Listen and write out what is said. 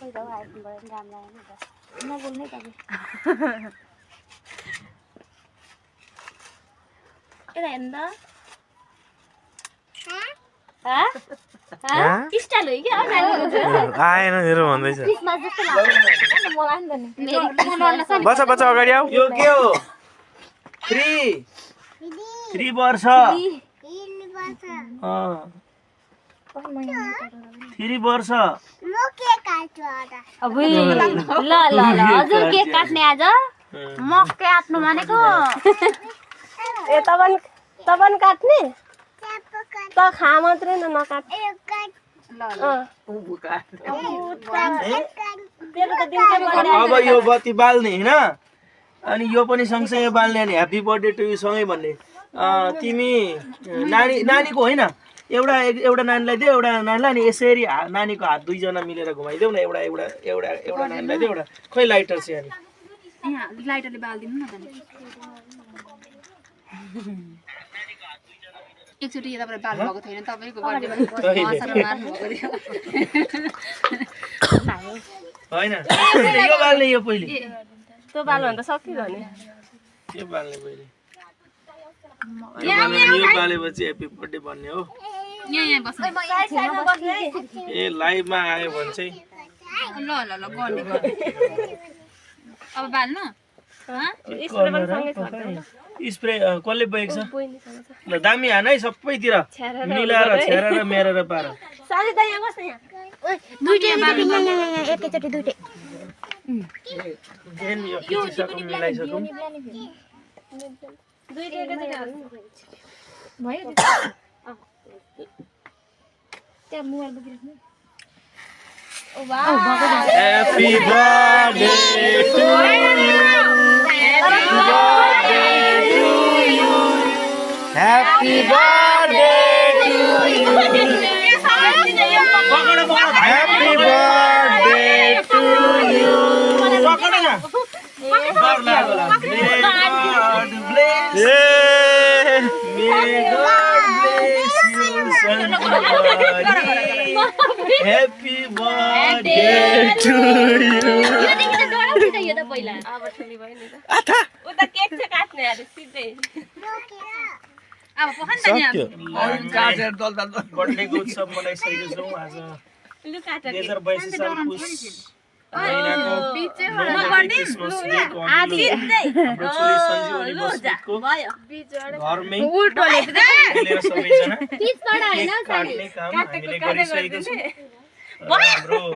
खोइ त आइफोनबाट काम लाग्यो नि त नबोल्नै तपाईँ यता हेर्नु त स्टाइल हो क्या आएन मेरो भन्दैछ क्रिसमस जस्तो लाग्छ मलाई नि त नि बच्चा बच्चा अगाडि आऊ यो के हो 3 वर्ष 3 वर्ष अब ल ल ल हजुर केक काट्ने आज म काट्नु मानेको ए तबन काट्ने त खा मात्रै न नकाट अब यो बत्ती बाल्ने हैन अनि यो पनि सँगसँगै बाल्ने अनि ह्यापी बर्थडे टु यु सँगै भन्ने तिमी नानीको होइन एउटा नानीलाई दियो एउटा नानीलाई अनि यसरी नानीको हात दुईजना मिलेर घुमाइदेऊ न एउटा नानीलाई दियो एउटा खै लाइटर चाहिँ अनि यहाँ लाइटरले बाल्दिनु न त नि एकचोटि यताबाट बाल्नु भएको थिएन तपाईँको बर्थडेमा हँसेर मार्नु भएको थियो होइन यो बाल्ने यो पहिले त्यो बाल्नु भने त सकियो नि यो बाल्ने पहिले यो बालेपछि ह्यापी बर्थडे भन्ने हो यहाँ बस्नु ए लाइभमा आयो भने चाहिँ ल ल ल गर्ने अब बाल्नु स्प्रे कसले बोकेको छ ल दामी हान है सबैतिर मिलाएर छेरेर मेरेर पार साथी त यहाँ बस्न यहाँ दुईटै बाल्नु एकैचोटि दुईटै जेन यो किसिसको मिलाइसकौँ दुईटै एकैचोटि हाल्नु भयो त्यहाँ mobile बोकिराख्नु Happy birthday to you. Happy birthday to you. Happy birthday to you. May God bless you, Sanjivani. Happy birthday to you. यो त पहिला अब ठुली भयो नि त उता केक चाहिँ काट्ने अरे सिधै अब पखन त यहाँ बर्थडेको उत्सव मनाइसकेको छौँ आज 2022 साल पुस महिनाको क्रिसमस डेको हाम्रो छोरी सञ्जीवनी बस्नेतको घरमै मिलेर सबैजना केक काट्ने काम हामीले गरिसकेको छौँ। हाम्रो